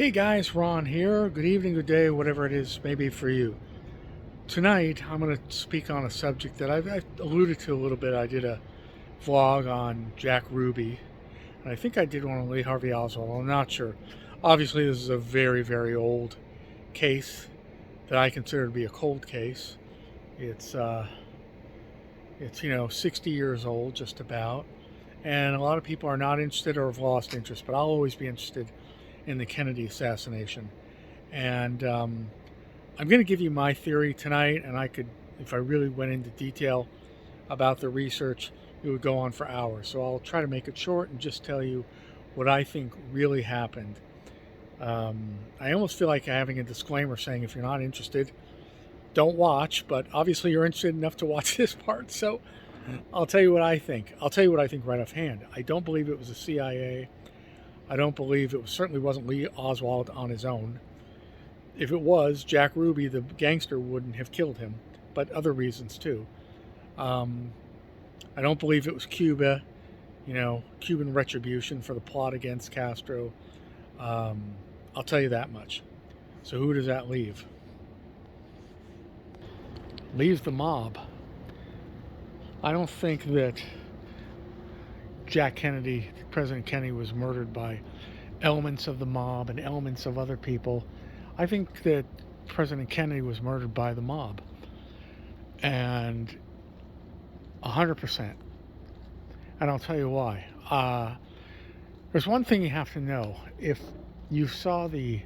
Hey guys, Ron here. Good evening, good day, whatever it is maybe for you. Tonight, I'm going to speak on a subject that I've alluded to a little bit. I did a vlog on Jack Ruby, and I think I did one on Lee Harvey Oswald. I'm not sure. Obviously, this is a very, very old case that I consider to be a cold case. It's 60 years old, just about, and a lot of people are not interested or have lost interest. But I'll always be interested in the Kennedy assassination. And I'm going to give you my theory tonight, and I could, if I really went into detail about the research, it would go on for hours. So I'll try to make it short and just tell you what I think really happened. I almost feel like having a disclaimer saying if you're not interested, don't watch, but obviously you're interested enough to watch this part, so I'll tell you what I think. I'll tell you what I think right offhand. I don't believe it was the CIA. I don't believe certainly wasn't Lee Oswald on his own. If it was, Jack Ruby, the gangster, wouldn't have killed him, but other reasons too. I don't believe it was Cuba, Cuban retribution for the plot against Castro. I'll tell you that much. So who does that leave? Leaves the mob. I don't think that President Kennedy was murdered by elements of the mob and elements of other people. I think that President Kennedy was murdered by the mob. And 100%. And I'll tell you why. There's one thing you have to know. If you saw the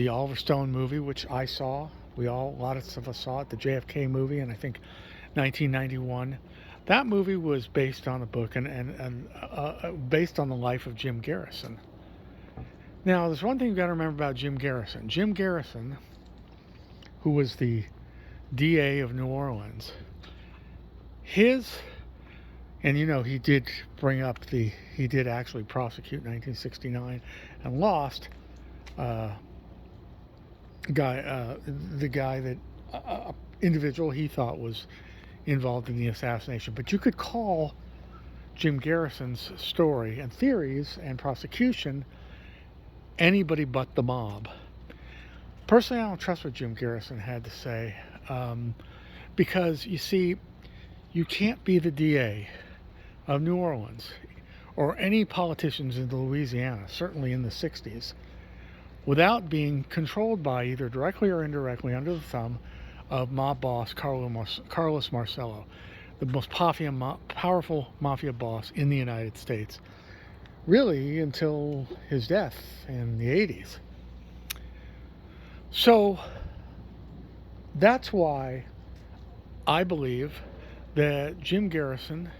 Oliver Stone movie, which I saw, a lot of us saw it, the JFK movie, and I think 1991. That movie was based on a book and based on the life of Jim Garrison. Now, there's one thing you've got to remember about Jim Garrison. Jim Garrison, who was the DA of New Orleans, he did he did actually prosecute 1969 and lost the individual he thought was involved in the assassination. But you could call Jim Garrison's story and theories and prosecution anybody but the mob. Personally, I don't trust what Jim Garrison had to say, because you see, you can't be the DA of New Orleans or any politicians in Louisiana, certainly in the 60s, without being controlled by either directly or indirectly under the thumb of mob boss Carlos Marcelo, the most powerful mafia boss in the United States, really until his death in the 80s. So that's why I believe that Jim Garrison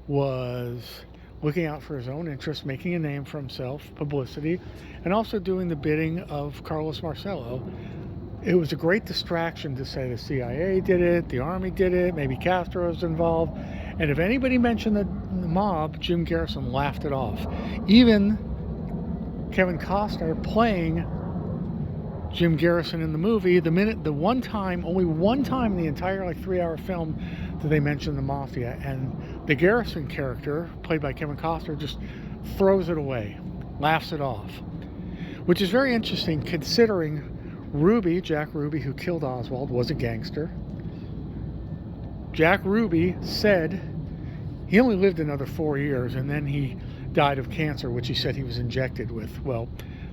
was looking out for his own interests, making a name for himself, publicity, and also doing the bidding of Carlos Marcelo. It was a great distraction to say the CIA did it, the Army did it, maybe Castro was involved. And if anybody mentioned the mob, Jim Garrison laughed it off. Even Kevin Costner playing Jim Garrison in the movie, only one time in the entire 3-hour film did they mention the mafia. And the Garrison character, played by Kevin Costner, just throws it away, laughs it off. Which is very interesting considering Jack Ruby, who killed Oswald, was a gangster. Jack Ruby said he only lived another 4 years, and then he died of cancer, which he said he was injected with. Well,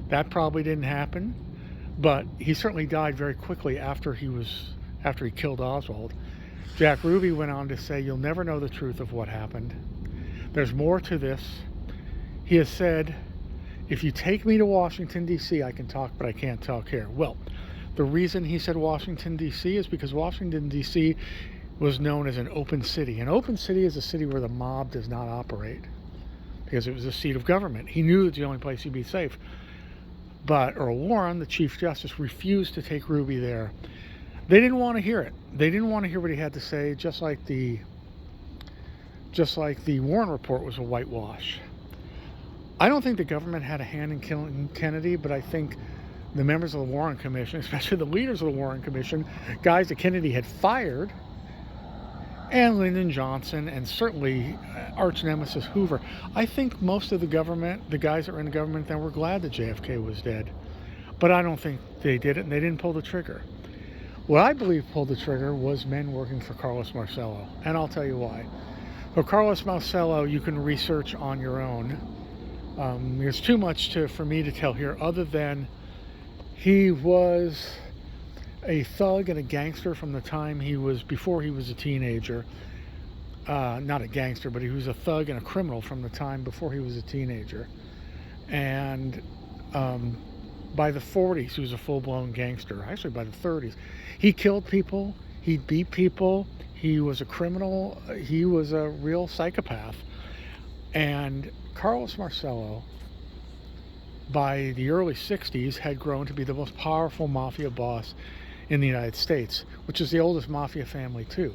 that probably didn't happen, but he certainly died very quickly after he killed Oswald. Jack Ruby went on to say, "You'll never know the truth of what happened. There's more to this." He has said, "If you take me to Washington, D.C., I can talk, but I can't talk here." Well, the reason he said Washington, D.C. is because Washington, D.C. was known as an open city. An open city is a city where the mob does not operate because it was a seat of government. He knew it's the only place he'd be safe. But Earl Warren, the Chief Justice, refused to take Ruby there. They didn't want to hear it. They didn't want to hear what he had to say, just like the Warren report was a whitewash. I don't think the government had a hand in killing Kennedy, but I think the members of the Warren Commission, especially the leaders of the Warren Commission, guys that Kennedy had fired and Lyndon Johnson, and certainly arch nemesis Hoover. I think most of the government, the guys that were in the government then, were glad that JFK was dead. But I don't think they did it, and they didn't pull the trigger. What I believe pulled the trigger was men working for Carlos Marcelo, and I'll tell you why. So Carlos Marcelo, you can research on your own. There's too much for me to tell here, other than he was a thug and a gangster from the time before he was a teenager. Not a gangster, but he was a thug and a criminal from the time before he was a teenager. And by the 40s, he was a full-blown gangster. Actually, by the 30s. He killed people. He beat people. He was a criminal. He was a real psychopath. And Carlos Marcelo, by the early 60s, had grown to be the most powerful mafia boss in the United States, which is the oldest mafia family too.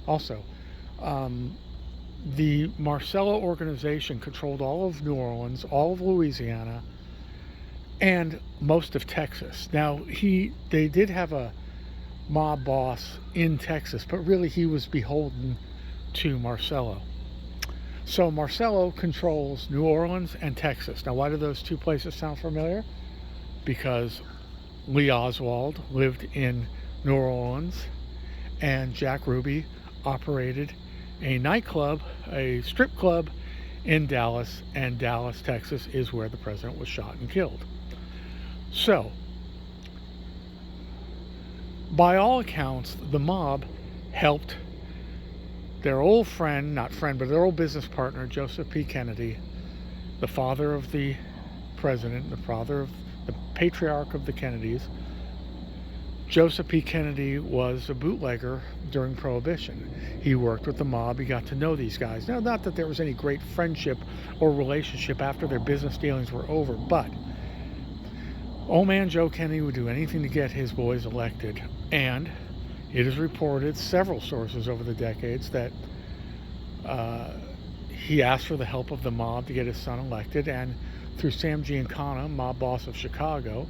Also, the Marcelo organization controlled all of New Orleans, all of Louisiana, and most of Texas. Now, they did have a mob boss in Texas, but really he was beholden to Marcelo. So Marcelo controls New Orleans and Texas. Now, why do those two places sound familiar? Because Lee Oswald lived in New Orleans, and Jack Ruby operated a nightclub, a strip club in Dallas, and Dallas, Texas is where the president was shot and killed. So, by all accounts, the mob helped their old friend, not friend, but their old business partner, Joseph P. Kennedy, the father of the president, the father of the patriarch of the Kennedys. Joseph P. Kennedy was a bootlegger during Prohibition. He worked with the mob. He got to know these guys. Now, not that there was any great friendship or relationship after their business dealings were over, but old man Joe Kennedy would do anything to get his boys elected. And it is reported, several sources over the decades, that he asked for the help of the mob to get his son elected, and through Sam Giancana, mob boss of Chicago,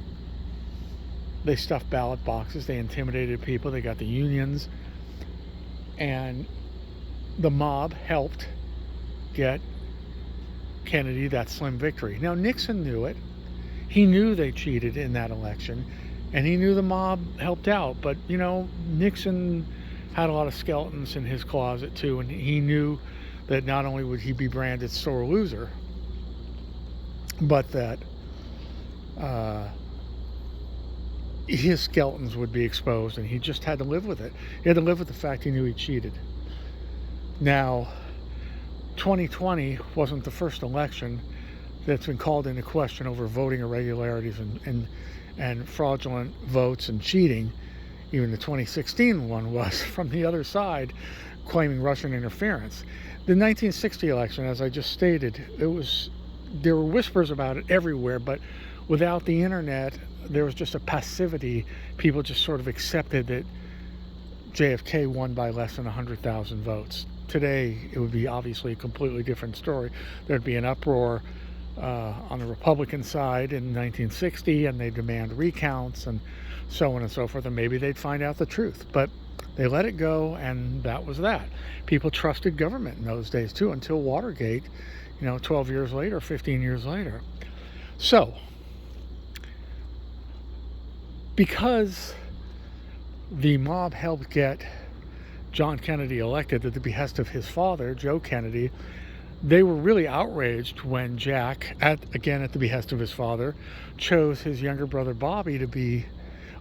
they stuffed ballot boxes, they intimidated people, they got the unions, and the mob helped get Kennedy that slim victory. Now, Nixon knew it. He knew they cheated in that election, and he knew the mob helped out. But, Nixon had a lot of skeletons in his closet, too, and he knew that not only would he be branded sore loser, but that his skeletons would be exposed, and he just had to live with it. He had to live with the fact he knew he cheated. Now, 2020 wasn't the first election that's been called into question over voting irregularities and fraudulent votes and cheating. Even the 2016 one was from the other side, claiming Russian interference. The 1960 election, as I just stated, there were whispers about it everywhere, but without the internet, there was just a passivity. People just sort of accepted that JFK won by less than 100,000 votes. Today, it would be obviously a completely different story. There'd be an uproar on the Republican side in 1960, and they demand recounts and so on and so forth, and maybe they'd find out the truth. But they let it go, and that was that. People trusted government in those days, too, until Watergate, 12 years later, 15 years later. So, because the mob helped get John Kennedy elected at the behest of his father, Joe Kennedy, they were really outraged when Jack, again at the behest of his father, chose his younger brother Bobby to be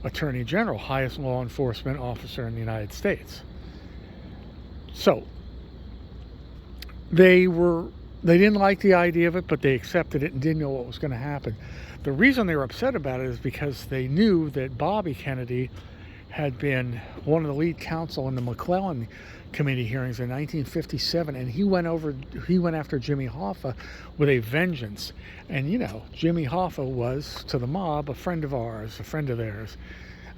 Attorney General, highest law enforcement officer in the United States. So, they didn't like the idea of it, but they accepted it and didn't know what was going to happen. The reason they were upset about it is because they knew that Bobby Kennedy had been one of the lead counsel in the McClellan Committee hearings in 1957, and he went after Jimmy Hoffa with a vengeance. And Jimmy Hoffa was to the mob a friend of ours, a friend of theirs.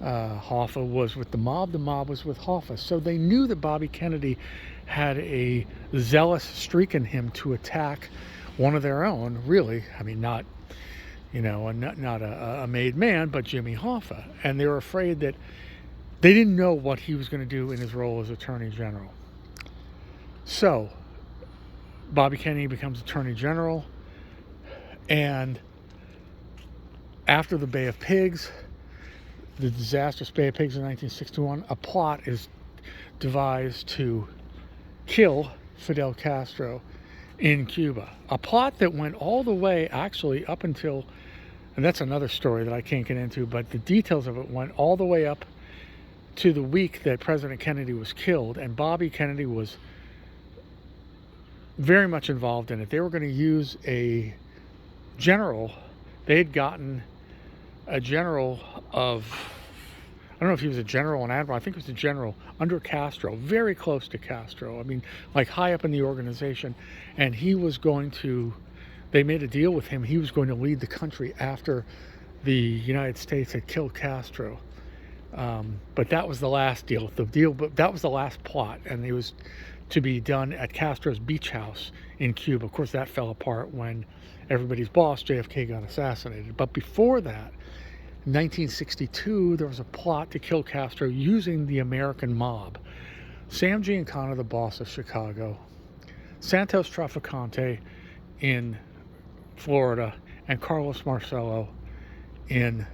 Hoffa was with the mob was with Hoffa. So they knew that Bobby Kennedy had a zealous streak in him to attack one of their own, really. I mean, not a made man, but Jimmy Hoffa. And they were afraid that they didn't know what he was going to do in his role as Attorney General. So Bobby Kennedy becomes Attorney General, and after the Bay of Pigs, the disastrous Bay of Pigs in 1961, a plot is devised to kill Fidel Castro in Cuba. A plot that went all the way, actually, up until, and that's another story that I can't get into, but the details of it went all the way up to the week that President Kennedy was killed, and Bobby Kennedy was very much involved in it. They were going to use a general. They had gotten a general of, I don't know if he was a general and admiral, I think he was a general under Castro, very close to Castro. I mean, like high up in the organization. And he was going to, they made a deal with him. He was going to lead the country after the United States had killed Castro. But that was the last deal. But that was the last plot. And it was to be done at Castro's beach house in Cuba. Of course, that fell apart when everybody's boss, JFK, got assassinated. But before that, in 1962, there was a plot to kill Castro using the American mob. Sam Giancana, the boss of Chicago, Santos Trafficante in Florida, and Carlos Marcelo in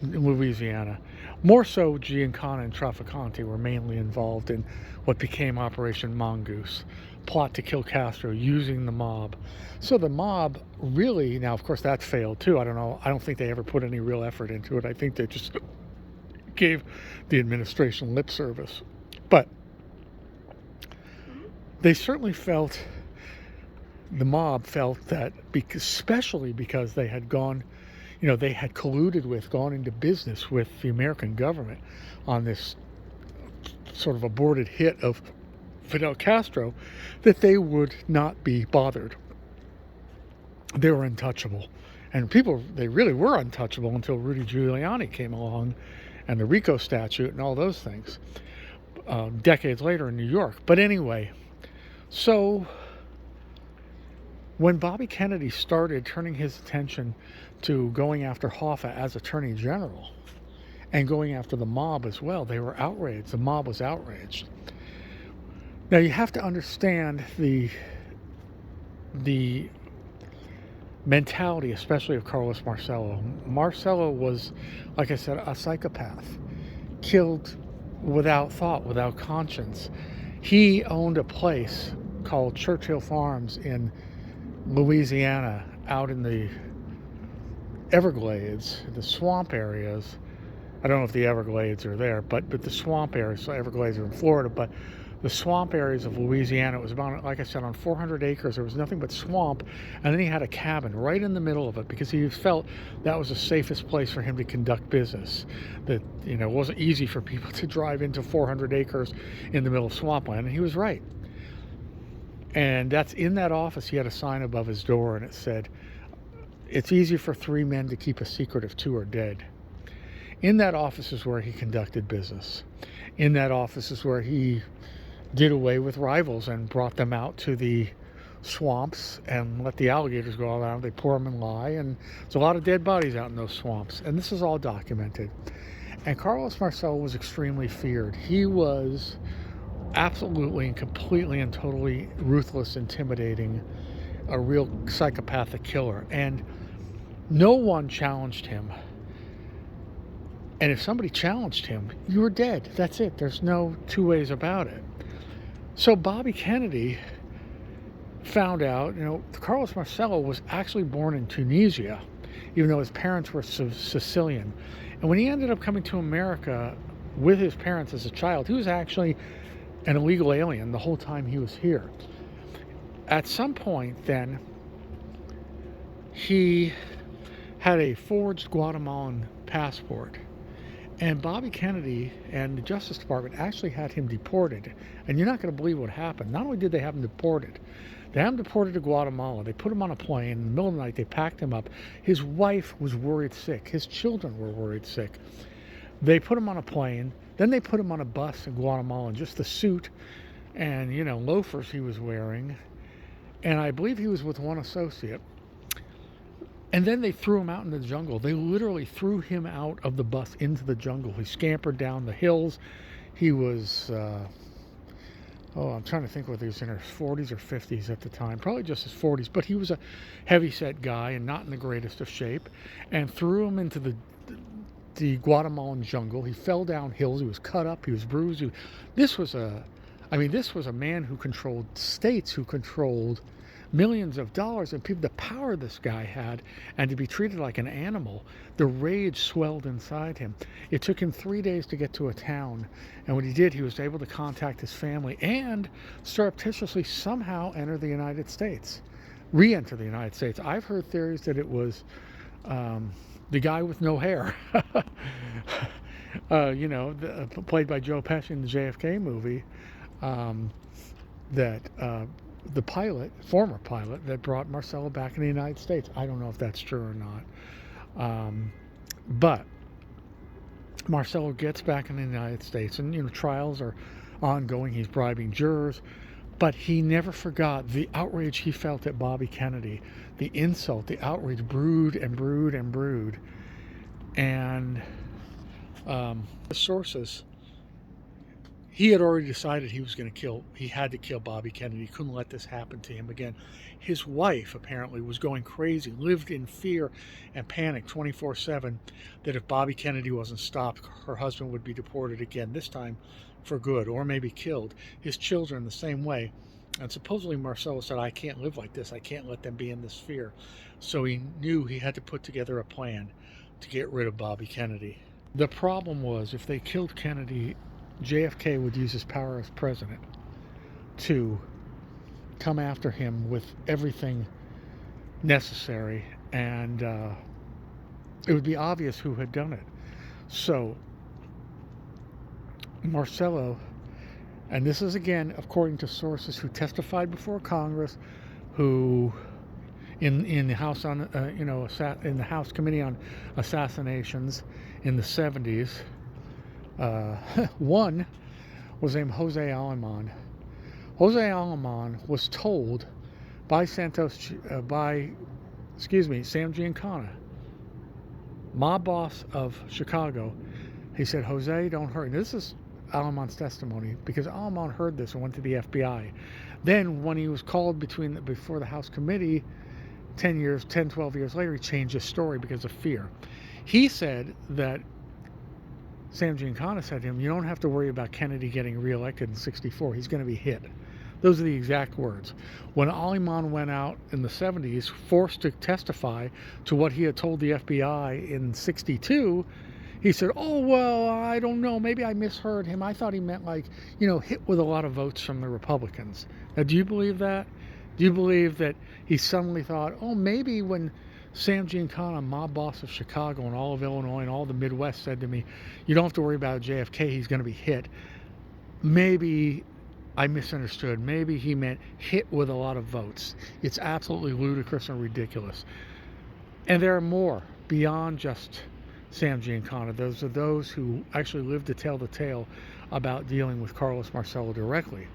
Louisiana. More so, Giancana and Trafficante were mainly involved in what became Operation Mongoose, plot to kill Castro using the mob. So the mob really, now of course that failed too. I don't know. I don't think they ever put any real effort into it. I think they just gave the administration lip service. But they certainly felt, the mob felt that, especially because they had gone, they had colluded with, gone into business with the American government on this sort of aborted hit of Fidel Castro, that they would not be bothered. They were untouchable. And they really were untouchable until Rudy Giuliani came along and the RICO statute and all those things decades later in New York. But anyway, so when Bobby Kennedy started turning his attention to going after Hoffa as Attorney General and going after the mob as well, they were outraged. The mob was outraged. Now you have to understand the mentality, especially of Carlos Marcelo. Marcelo was, like I said, a psychopath, killed without thought, without conscience. He owned a place called Churchill Farms in Louisiana, out in the Everglades, the swamp areas. I don't know if the Everglades are there, but the swamp areas, so Everglades are in Florida, but the swamp areas of Louisiana, it was about, like I said, on 400 acres. There was nothing but swamp, and then he had a cabin right in the middle of it because he felt that was the safest place for him to conduct business. That, it wasn't easy for people to drive into 400 acres in the middle of swampland, and he was right. And that's in that office. He had a sign above his door, and it said, "It's easy for 3 men to keep a secret if 2 are dead." In that office is where he conducted business. In that office is where he did away with rivals and brought them out to the swamps and let the alligators go all around. They pour them and lie, and there's a lot of dead bodies out in those swamps. And this is all documented. And Carlos Marcelo was extremely feared. He was absolutely and completely and totally ruthless, intimidating, a real psychopathic killer. And no one challenged him. And if somebody challenged him, you were dead. That's it. There's no two ways about it. So Bobby Kennedy found out, Carlos Marcelo was actually born in Tunisia, even though his parents were Sicilian. And when he ended up coming to America with his parents as a child, he was actually an illegal alien the whole time he was here. At some point then, he had a forged Guatemalan passport. And Bobby Kennedy and the Justice Department actually had him deported. And you're not going to believe what happened. Not only did they have him deported, they had him deported to Guatemala. They put him on a plane. In the middle of the night, they packed him up. His wife was worried sick. His children were worried sick. They put him on a plane. Then they put him on a bus in Guatemala in just the suit and, loafers he was wearing. And I believe he was with one associate. And then they threw him out in the jungle. They literally threw him out of the bus into the jungle. He scampered down the hills. He was oh, I'm trying to think whether he was in his 40s or 50s at the time, probably just his 40s, but he was a heavy-set guy and not in the greatest of shape, and threw him into the Guatemalan jungle. He fell down hills. He was cut up. He was bruised. This was a, I mean, this was a man who controlled states, who controlled millions of dollars, and people. The power this guy had, and to be treated like an animal, the rage swelled inside him. It took him 3 days to get to a town, and when he did, he was able to contact his family and surreptitiously somehow enter the United States, re-enter the United States. I've heard theories that it was the guy with no hair, played by Joe Pesci in the JFK movie, that the pilot, former pilot, that brought Marcelo back in the United States. I don't know if that's true or not. But Marcelo gets back in the United States, and trials are ongoing. He's bribing jurors, but he never forgot the outrage he felt at Bobby Kennedy, the insult, the outrage brewed and brewed and brewed. And the sources, he had already decided he had to kill Bobby Kennedy. He couldn't let this happen to him again. His wife apparently was going crazy, lived in fear and panic 24/7 that if Bobby Kennedy wasn't stopped, her husband would be deported again, this time for good, or maybe killed. His children the same way. And supposedly Marcelo said, I can't live like this. I can't let them be in this fear. So he knew he had to put together a plan to get rid of Bobby Kennedy. The problem was, if they killed Kennedy, JFK would use his power as president to come after him with everything necessary, and it would be obvious who had done it. So Marcelo, and this is again according to sources who testified before Congress, who in the House on in the House Committee on Assassinations in the 70s. One was named Jose Aleman. Jose Aleman was told by Sam Giancana, mob boss of Chicago. He said, Jose, don't hurt. And this is Aleman's testimony, because Aleman heard this and went to the FBI. Then when he was called before the House Committee 12 years later, he changed his story because of fear. He said that Sam Giancana said to him, you don't have to worry about Kennedy getting reelected in 64. He's going to be hit. Those are the exact words. When Aleman went out in the 70s, forced to testify to what he had told the FBI in 62, he said, oh, well, I don't know. Maybe I misheard him. I thought he meant hit with a lot of votes from the Republicans. Now, do you believe that? Do you believe that he suddenly thought, oh, maybe when Sam Giancana, mob boss of Chicago and all of Illinois and all the Midwest, said to me, you don't have to worry about JFK, he's going to be hit. Maybe I misunderstood. Maybe he meant hit with a lot of votes. It's absolutely ludicrous and ridiculous. And there are more beyond just Sam Giancana. Those are those who actually lived to tell the tale about dealing with Carlos Marcelo directly.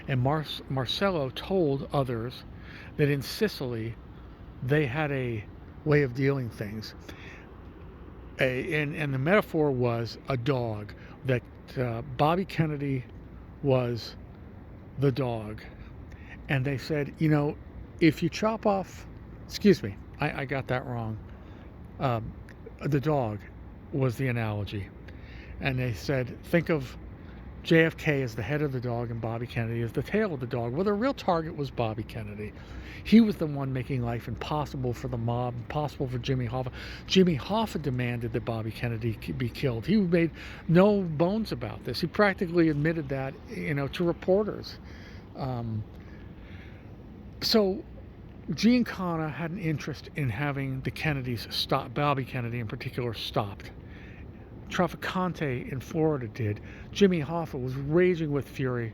And Marcelo told others that in Sicily they had a way of dealing things. And the metaphor was a dog, that Bobby Kennedy was the dog. And they said, if you chop off, I got that wrong. The dog was the analogy. And they said, think of JFK as the head of the dog and Bobby Kennedy as the tail of the dog. Well, the real target was Bobby Kennedy. He was the one making life impossible for the mob, impossible for Jimmy Hoffa. Jimmy Hoffa demanded that Bobby Kennedy be killed. He made no bones about this. He practically admitted that, to reporters. So Giancana had an interest in having the Kennedys stop, Bobby Kennedy in particular, stopped. Trafficante in Florida did. Jimmy Hoffa was raging with fury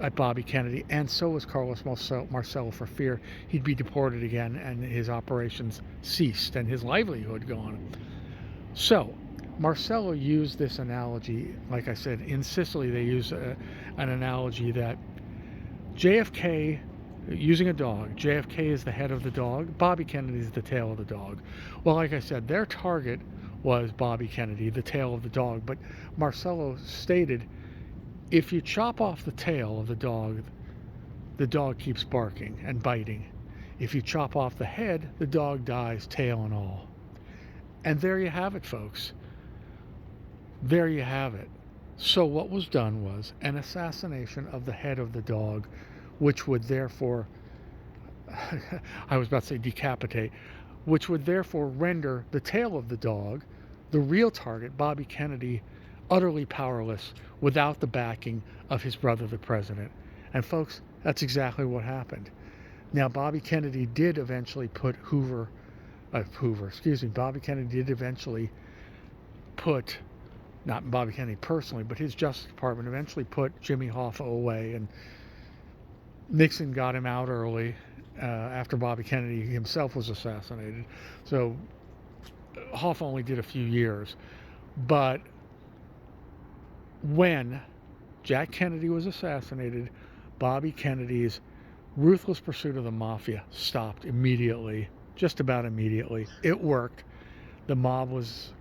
at Bobby Kennedy, and so was Carlos Marcelo, for fear he'd be deported again and his operations ceased and his livelihood gone. So Marcelo used this analogy. Like I said, in Sicily they use an analogy that JFK, using a dog, JFK is the head of the dog, Bobby Kennedy is the tail of the dog. Well, like I said, their target was Bobby Kennedy, the tail of the dog. But Marcelo stated, if you chop off the tail of the dog keeps barking and biting. If you chop off the head, the dog dies, tail and all. And there you have it, folks. There you have it. So what was done was an assassination of the head of the dog, which would therefore, I was about to say decapitate, which would therefore render the tail of the dog, the real target, Bobby Kennedy, utterly powerless without the backing of his brother, the president. And folks, that's exactly what happened. Now, Bobby Kennedy did eventually put Bobby Kennedy did eventually put, not Bobby Kennedy personally, but his Justice Department eventually put Jimmy Hoffa away, and Nixon got him out early after Bobby Kennedy himself was assassinated. So Hoffa only did a few years. But when Jack Kennedy was assassinated, Bobby Kennedy's ruthless pursuit of the mafia stopped immediately, just about immediately. It worked. The mob was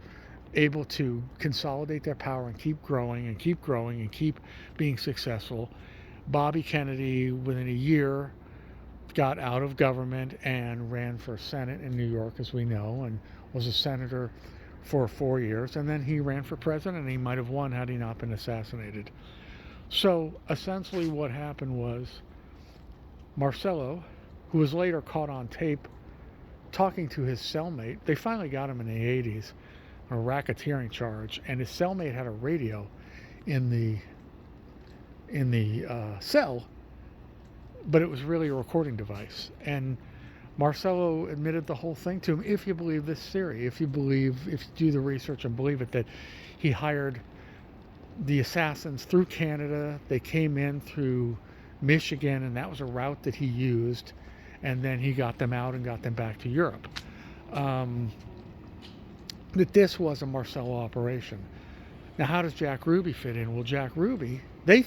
able to consolidate their power and keep growing and keep growing and keep being successful. Bobby Kennedy, within a year, got out of government and ran for Senate in New York, as we know, and was a senator for 4 years. And then he ran for president, and he might have won had he not been assassinated. So essentially what happened was Marcelo, who was later caught on tape talking to his cellmate, they finally got him in the 80s, a racketeering charge, and his cellmate had a radio in the cell, but it was really a recording device. And Marcelo admitted the whole thing to him, if you believe this theory, if you do the research and believe it, that he hired the assassins through Canada. They came in through Michigan, and that was a route that he used, and then he got them out and got them back to Europe. That this was a Marcelo operation. Now, how does Jack Ruby fit in? Well, Jack Ruby, the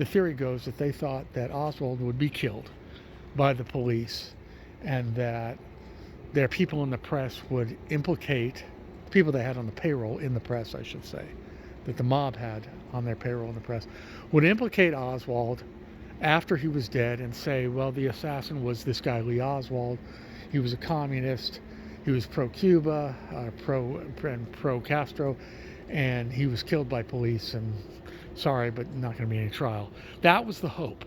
theory goes that they thought that Oswald would be killed by the police, and that their people in the press would implicate, people they had on the payroll in the press, I should say, that the mob had on their payroll in the press, would implicate Oswald after he was dead and say, well, the assassin was this guy Lee Oswald. He was a communist. He was pro-Cuba, pro-Castro, and he was killed by police, and sorry, but not going to be any trial. That was the hope.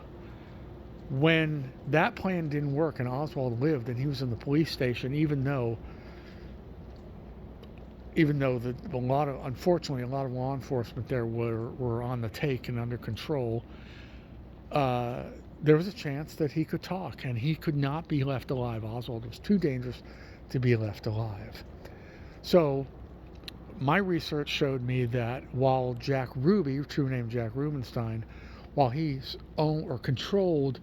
When that plan didn't work and Oswald lived and he was in the police station, even though unfortunately a lot of law enforcement there were on the take and under control, there was a chance that he could talk, and he could not be left alive. Oswald was too dangerous to be left alive. So my research showed me that while Jack Ruby, true name Jack Rubenstein, while he controlled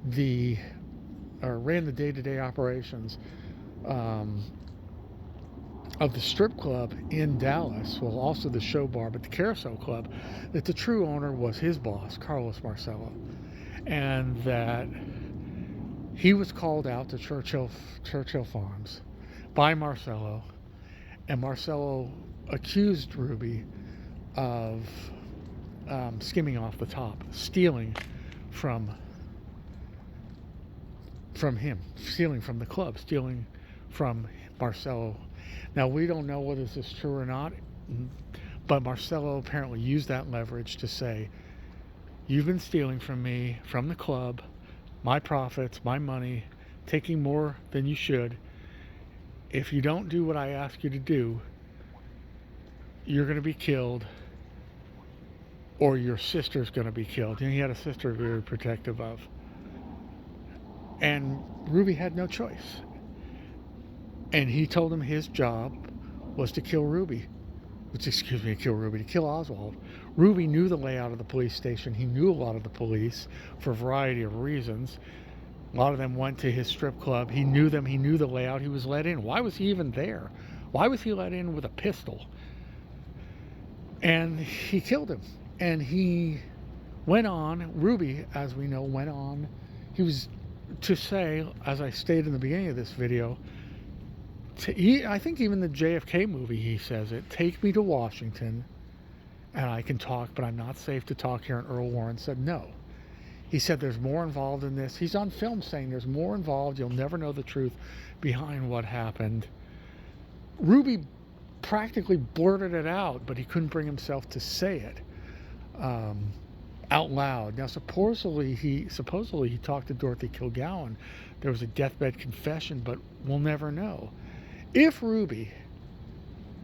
ran the day-to-day operations of the strip club in Dallas, well, also the show bar, but the Carousel Club, that the true owner was his boss, Carlos Marcelo, and that he was called out to Churchill Farms by Marcelo, and Marcelo accused Ruby of skimming off the top, stealing from him, stealing from the club, stealing from Marcelo. Now, we don't know whether this is true or not, but Marcelo apparently used that leverage to say, you've been stealing from me, from the club, my profits, my money, taking more than you should. If you don't do what I ask you to do, you're going to be killed, or your sister's going to be killed. And he had a sister very protective of. And Ruby had no choice. And he told him his job was to kill Oswald. Ruby knew the layout of the police station. He knew a lot of the police for a variety of reasons. A lot of them went to his strip club. He knew them. He knew the layout. He was let in. Why was he even there? Why was he let in with a pistol? And he killed him. And he went on, Ruby, as we know, went on. He was to say, as I stated in the beginning of this video, I think even the JFK movie, he says it, take me to Washington and I can talk, but I'm not safe to talk here. And Earl Warren said no. He said there's more involved in this. He's on film saying there's more involved. You'll never know the truth behind what happened. Ruby practically blurted it out, but he couldn't bring himself to say it out loud. Now, supposedly he talked to Dorothy Kilgallen. There was a deathbed confession, but we'll never know. If Ruby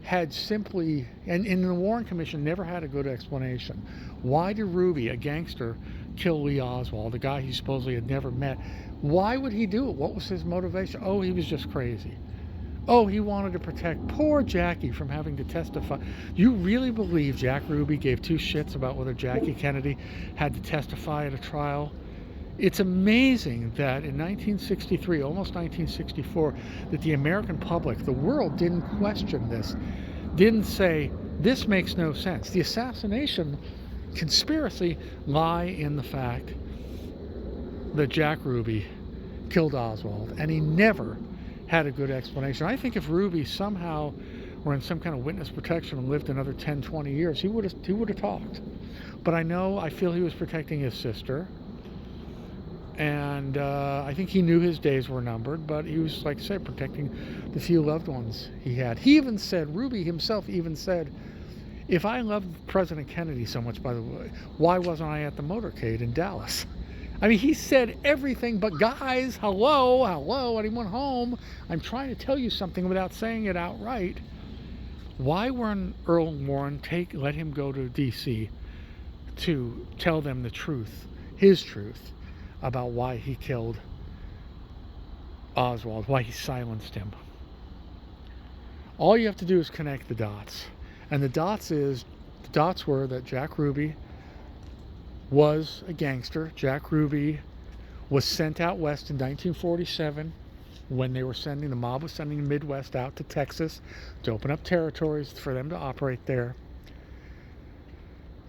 had simply, and the Warren Commission never had a good explanation, why did Ruby, a gangster, kill Lee Oswald, a guy he supposedly had never met? Why would he do it? What was his motivation? Oh, he was just crazy. Oh, he wanted to protect poor Jackie from having to testify. You really believe Jack Ruby gave two shits about whether Jackie Kennedy had to testify at a trial? It's amazing that in 1963, almost 1964, that the American public, the world, didn't question this, didn't say, this makes no sense. The assassination conspiracy lie in the fact that Jack Ruby killed Oswald, and he never had a good explanation. I think if Ruby somehow were in some kind of witness protection and lived another 10, 20 years, he would have talked. But I feel he was protecting his sister, and I think he knew his days were numbered, but he was, like I said, protecting the few loved ones he had. He even said, Ruby himself even said, if I loved President Kennedy so much, by the way, why wasn't I at the motorcade in Dallas? I mean, he said everything but, guys, hello, anyone home? I'm trying to tell you something without saying it outright. Why wouldn't Earl Warren let him go to D.C. to tell them the truth, his truth, about why he killed Oswald, why he silenced him? All you have to do is connect the dots. And the dots were that Jack Ruby was a gangster. Jack Ruby was sent out west in 1947 when the mob was sending the Midwest out to Texas to open up territories for them to operate there.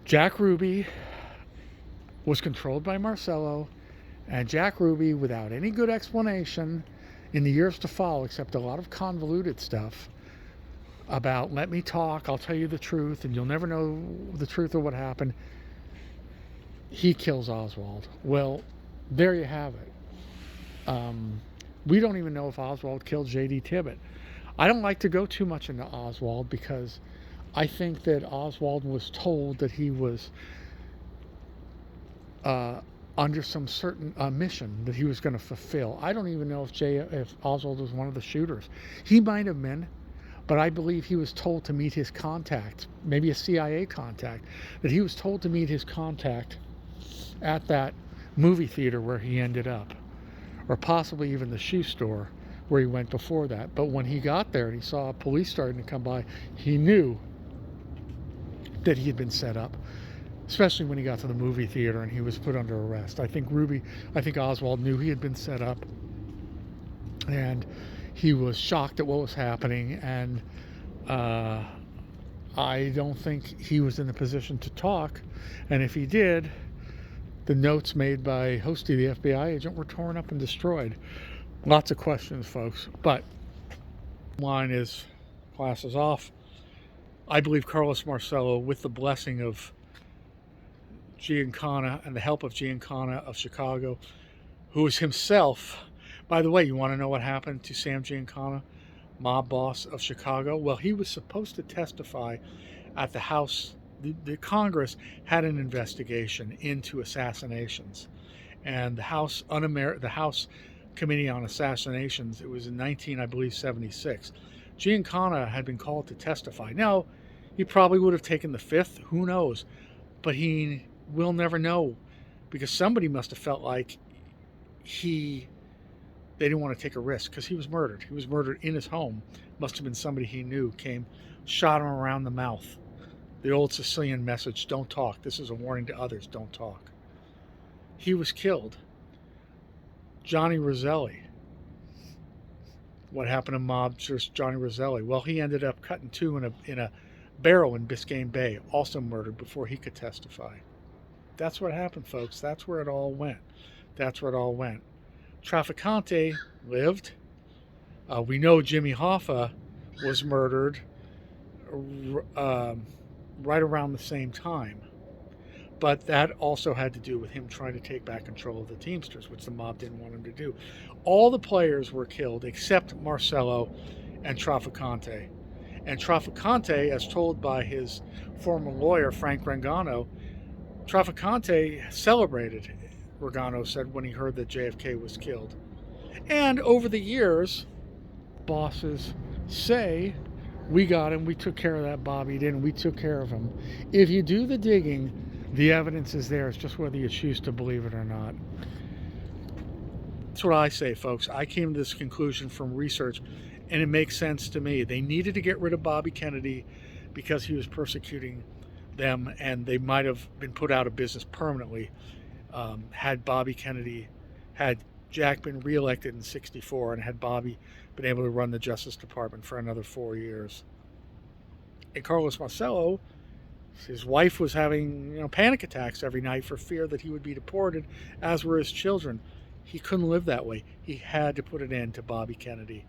Jack Ruby was controlled by Marcelo, and Jack Ruby, without any good explanation in the years to follow, except a lot of convoluted stuff about, let me talk, I'll tell you the truth, and you'll never know the truth of what happened, he kills Oswald. Well, there you have it. We don't even know if Oswald killed J.D. Tippit. I don't like to go too much into Oswald because I think that Oswald was told that he was under some certain mission that he was going to fulfill. I don't even know if Oswald was one of the shooters. He might have been, but I believe he was told to meet his contact, maybe a CIA contact, that he was told to meet his contact at that movie theater where he ended up, or possibly even the shoe store where he went before that. But when he got there and he saw police starting to come by, he knew that he had been set up, especially when he got to the movie theater and he was put under arrest. I think Oswald knew he had been set up, and he was shocked at what was happening, and I don't think he was in a position to talk, and if he did, the notes made by Hosty, the FBI agent, were torn up and destroyed. Lots of questions, folks, but line is, class is off. I believe Carlos Marcelo, with the blessing of Giancana and the help of Giancana of Chicago, who is himself, by the way, you want to know what happened to Sam Giancana, mob boss of Chicago? Well, he was supposed to testify at the House. The Congress had an investigation into assassinations, and the House Committee on Assassinations, it was in 1976. Giancana had been called to testify. Now, he probably would have taken the fifth, who knows? But we'll never know, because somebody must have felt like they didn't want to take a risk, because he was murdered. He was murdered in his home. Must have been somebody he knew shot him around the mouth. The old Sicilian message, don't talk. This is a warning to others, don't talk. He was killed. Johnny Roselli. What happened to mobster Johnny Roselli? Well, he ended up cut in two in a barrel in Biscayne Bay, also murdered before he could testify. That's what happened, folks. That's where it all went. Trafficante lived. We know Jimmy Hoffa was murdered. right around the same time. But that also had to do with him trying to take back control of the Teamsters, which the mob didn't want him to do. All the players were killed except Marcelo and Trafficante. And Trafficante, as told by his former lawyer, Frank Rengano, Trafficante celebrated, Rengano said, when he heard that JFK was killed. And over the years, bosses say, we got him, we took care of that Bobby, didn't we? Took care of him. If you do the digging, the evidence is there. It's just whether you choose to believe it or not. That's what I say, folks. I came to this conclusion from research, and it makes sense to me. They needed to get rid of Bobby Kennedy because he was persecuting them, and they might have been put out of business permanently had Jack been reelected in '64, and had Bobby been able to run the Justice Department for another 4 years. And Carlos Marcelo, his wife was having panic attacks every night for fear that he would be deported, as were his children. He couldn't live that way. He had to put an end to Bobby Kennedy.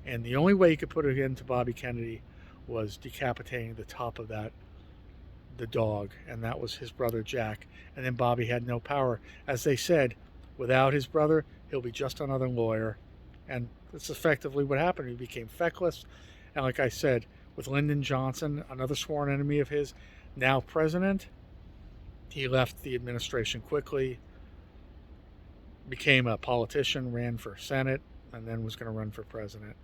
And the only way he could put an end to Bobby Kennedy was decapitating the top of the dog, and that was his brother Jack. And then Bobby had no power. As they said, without his brother, he'll be just another lawyer. And that's effectively what happened. He became feckless. And like I said, with Lyndon Johnson, another sworn enemy of his, now president, he left the administration quickly, became a politician, ran for Senate, and then was going to run for president.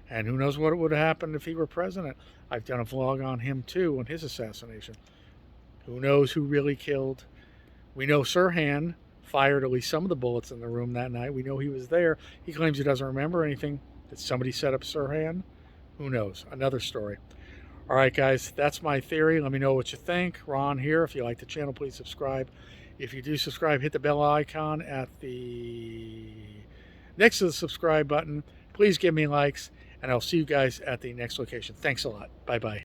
And who knows what would have happened if he were president. I've done a vlog on him too, on his assassination. Who knows who really killed? We know Sirhan fired at least some of the bullets in the room that night. We know he was there. He claims he doesn't remember anything. Did somebody set up Sirhan? Who knows? Another story. All right, guys, that's my theory. Let me know what you think. Ron here. If you like the channel, please subscribe. If you do subscribe, hit the bell icon at the next to the subscribe button. Please give me likes, and I'll see you guys at the next location. Thanks a lot. Bye-bye.